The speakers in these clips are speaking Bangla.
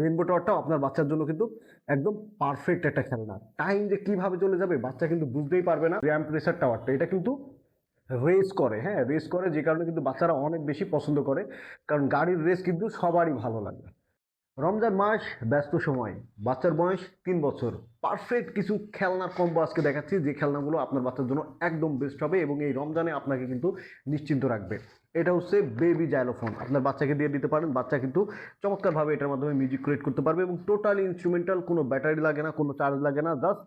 রেইনবো টাওয়ারটাও আপনার বাচ্চার জন্য কিন্তু একদম পারফেক্ট একটা খেলনা। টাইম যে কিভাবে চলে যাবে বাচ্চা কিন্তু বুঝতেই পারবে না। র্যাম প্রেসার টাওয়ারটা এটা কিন্তু রেস করে, হ্যাঁ রেস করে, যে কারণে কিন্তু বাচ্চারা অনেক বেশি পছন্দ করে, কারণ গাড়ির রেস কিন্তু সবারই ভালো লাগে। রমজান মাস, ব্যস্ত সময়, বাচ্চার বয়স 3 বছর, পারফেক্ট কিছু খেলনার কম্বো আজকে দেখাচ্ছি, যে খেলনাগুলো আপনার বাচ্চার জন্য একদম বেস্ট হবে এবং এই রমজানে আপনাকে কিন্তু নিশ্চিন্ত রাখবে। এটা হচ্ছে বেবি জাইলোফোন, আপনার বাচ্চাকে দিয়ে দিতে পারেন। বাচ্চা কিন্তু চমৎকারভাবে এটার মাধ্যমে মিউজিক ক্রিয়েট করতে পারবে এবং টোটালি ইনস্ট্রুমেন্টাল, কোনো ব্যাটারি লাগে না, কোনো চার্জ লাগে না, জাস্ট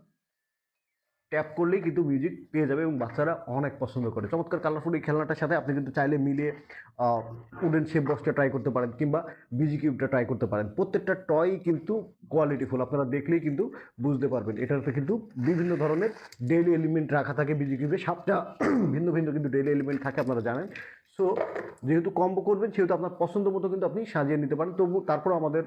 ট্যাপ করলেই কিন্তু মিউজিক পেয়ে যাবে এবং বাচ্চারা অনেক পছন্দ করে। চমৎকার কালারফুল এই খেলনাটার সাথে আপনি কিন্তু চাইলে মিলিয়ে উডেন শেপ বক্সটা ট্রাই করতে পারেন কিংবা বিজি কিউবটা ট্রাই করতে পারেন। প্রত্যেকটা টয় কিন্তু কোয়ালিটিফুল, আপনারা দেখলেই কিন্তু বুঝতে পারবেন। এটাতে কিন্তু বিভিন্ন ধরনের ডেইলি এলিমেন্ট রাখা থাকে। বিজি কিউবে 7টা ভিন্ন ভিন্ন কিন্তু ডেইলি এলিমেন্ট থাকে, আপনারা জানেন। সো যেহেতু কম্বো করবেন সেহেতু আপনার পছন্দ মতো কিন্তু আপনি সাজিয়ে নিতে পারেন। তবু তারপর আমাদের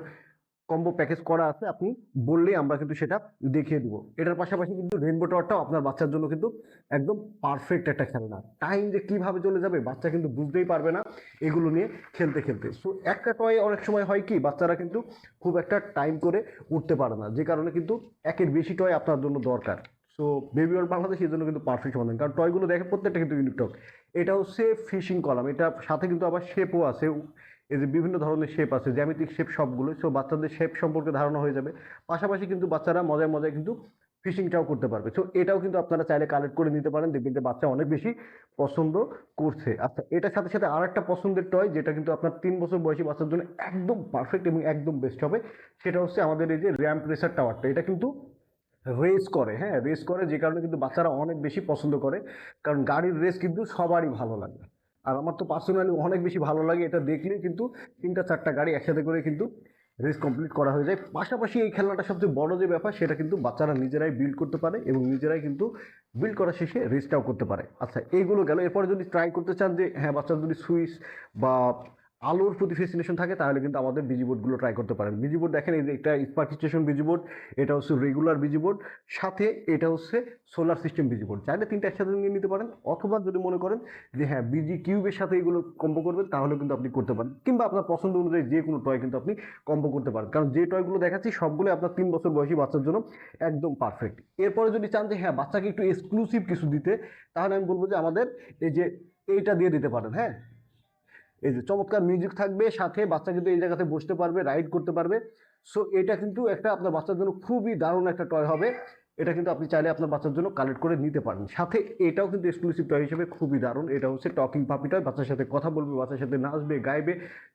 কম্বো প্যাকেজ করা আছে, আপনি বললেই আমরা কিন্তু সেটা দেখিয়ে দিব। এটার পাশাপাশি কিন্তু রেইনবো টাওয়ারটাও আপনার বাচ্চার জন্য কিন্তু একদম পারফেক্ট একটা খেলনা। টাইম যে কিভাবে চলে যাবে বাচ্চা কিন্তু বুঝতেই পারবে না এগুলো নিয়ে খেলতে খেলতে। সো একটা টয় অনেক সময় হয় কি, বাচ্চারা কিন্তু খুব একটা টাইম করে উঠতে পারে না, যে কারণে কিন্তু একের বেশি টয় আপনার জন্য দরকার। সো বেবি ওয়ার্ল্ড বাংলাদেশ এই জন্য কিন্তু পারফেক্ট সমাধান, কারণ টয়গুলো দেখে প্রত্যেকটা কিন্তু ইউনিক টক। এটা হচ্ছে ফিশিং কলাম, এটা সাথে কিন্তু আবার শেপও আছে। এই যে বিভিন্ন ধরনের শেপ আছে, জ্যামিতিক শেপ সবগুলো। সো বাচ্চাদের শেপ সম্পর্কে ধারণা হয়ে যাবে। পাশাপাশি কিন্তু বাচ্চারা মজায় মজায় কিন্তু ফিশিংটাও করতে পারবে। সো এটাও কিন্তু আপনারা চাইলে কালেক্ট করে নিতে পারেন, দেখবেন যে বাচ্চা অনেক বেশি পছন্দ করছে। আচ্ছা, এটার সাথে সাথে আর একটা পছন্দের টয়, যেটা কিন্তু আপনার 3 বছর বয়সী বাচ্চার জন্য একদম পারফেক্ট এবং একদম বেস্ট হবে, সেটা হচ্ছে আমাদের এই যে র্যাম প্রেসার টাওয়ারটা। এটা কিন্তু রেস করে, হ্যাঁ রেস করে, যে কারণে কিন্তু বাচ্চারা অনেক বেশি পছন্দ করে, কারণ গাড়ির রেস কিন্তু সবারই ভালো লাগে। আর আমার তো পার্সোনালি অনেক বেশি ভালো লাগে, এটা দেখলেই কিন্তু 3টা 4টা গাড়ি একসাথে করে কিন্তু রেস কমপ্লিট করা হয়ে যায়। পাশাপাশি এই খেলনাটা সবচেয়ে বড় যে ব্যাপার, সেটা কিন্তু বাচ্চারা নিজেরাই বিল্ড করতে পারে এবং নিজেরাই কিন্তু বিল্ড করা শেষে রেসটাও করতে পারে। আচ্ছা, এইগুলো গেল। এরপরে যদি ট্রাই করতে চান যে হ্যাঁ বাচ্চার যদি সুইচ বা আলোর প্রতি ফ্যাসিনেশন থাকে, তাহলে কিন্তু আমাদের বিজি বোর্ডগুলো ট্রাই করতে পারেন। বিজি বোর্ড দেখেন, এই যে একটা স্পার্ক স্টেশন বিজি বোর্ড, এটা হচ্ছে রেগুলার বিজি বোর্ড, সাথে এটা হচ্ছে সোলার সিস্টেম বিজি বোর্ড। চাইলে 3টা একসাথে নিয়ে নিতে পারেন, অথবা যদি মনে করেন যে হ্যাঁ বিজি কিউবের সাথে এগুলো কম্বো করবেন, তাহলে কিন্তু আপনি করতে পারেন। কিংবা আপনার পছন্দ অনুযায়ী যে কোনো টয় কিন্তু আপনি কম্বো করতে পারেন, কারণ যে টয়গুলো দেখাচ্ছি সবগুলো আপনার 3 বছর বয়সী বাচ্চার জন্য একদম পারফেক্ট। এরপরে যদি চান যে হ্যাঁ বাচ্চাকে একটু এক্সক্লুসিভ কিছু দিতে, তাহলে আমি বলবো যে আমাদের এই যে এইটা দিয়ে দিতে পারেন। হ্যাঁ, এই যে চমৎকার মিউজিক থাকবে, সাথে বাচ্চা কিন্তু এই জায়গাতে বসতে পারবে, রাইড করতে পারবে। সো এটা কিন্তু একটা আপনার বাচ্চার জন্য খুবই দারুণ একটা টয় হবে। এটা কিন্তু আপনি চাইলে আপনার বাচ্চার জন্য কালেক্ট করে নিতে পারেন। সাথে এটাও কিন্তু এক্সক্লুসিভ টয় হিসেবে খুবই দারুণ। এটা হচ্ছে টকিং পাপি টয়, বাচ্চার সাথে কথা বলবে, বাচ্চার সাথে নাচবে, গাইবে।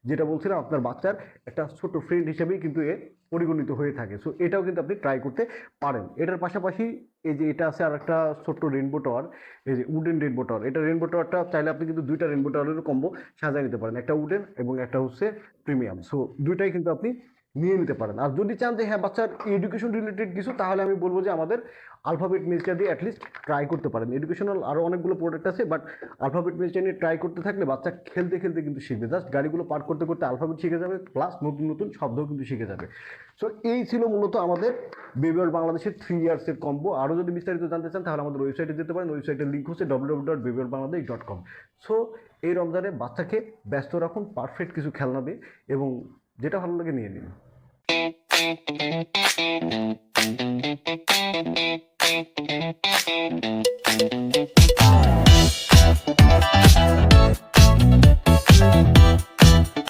যেটা বলছিলাম, আপনার বাচ্চার একটা ছোট ফ্রেন্ড হিসেবেই কিন্তু এ পরিগণিত হয়ে থাকে। সো এটাও কিন্তু আপনি ট্রাই করতে পারেন। এটার পাশাপাশি এই যে এটা আছে আর একটা ছোট্ট রেইনবো টাওয়ার, এই যে উডেন রেইনবো টাওয়ার। এটা রেইনবো টাওয়ারটা চাইলে আপনি কিন্তু 2টা রেইনবো টাওয়ারের কম্বো সাজিয়ে নিতে পারেন, একটা উডেন এবং একটা হচ্ছে প্রিমিয়াম। সো দুইটাই কিন্তু আপনি নিয়ে নিতে পারেন। আর যদি চান যে হ্যাঁ বাচ্চার এডুকেশন রিলেটেড কিছু, তাহলে আমি বলবো যে আমাদের আলফাবেট মেজটা দিয়ে অ্যাটলিস্ট ট্রাই করতে পারেন। এডুকেশনাল আরও অনেকগুলো প্রোডাক্ট আছে, বাট আলফাবেট মেজটা নিয়ে ট্রাই করতে থাকলে বাচ্চা খেলতে খেলতে কিন্তু শিখবে। জাস্ট গাড়িগুলো পার্ক করতে করতে আলফাবেট শিখে যাবে, প্লাস নতুন নতুন শব্দও কিন্তু শিখে যাবে। সো এই ছিল মূলত আমাদের বেবি ওয়ার্ল্ড বাংলাদেশের 3 ইয়ার্সের কম্বো। আরও যদি বিস্তারিত জানতে চান, তাহলে আমাদের ওয়েবসাইটে যেতে পারেন। ওয়েবসাইটের লিঙ্ক হচ্ছে www.babyworldbangladesh.com। সো এই রমজানে বাচ্চাকে ব্যস্ত রাখুন পারফেক্ট কিছু খেলনা দিয়ে, এবং যেটা ভালো লাগে নিয়ে নিন।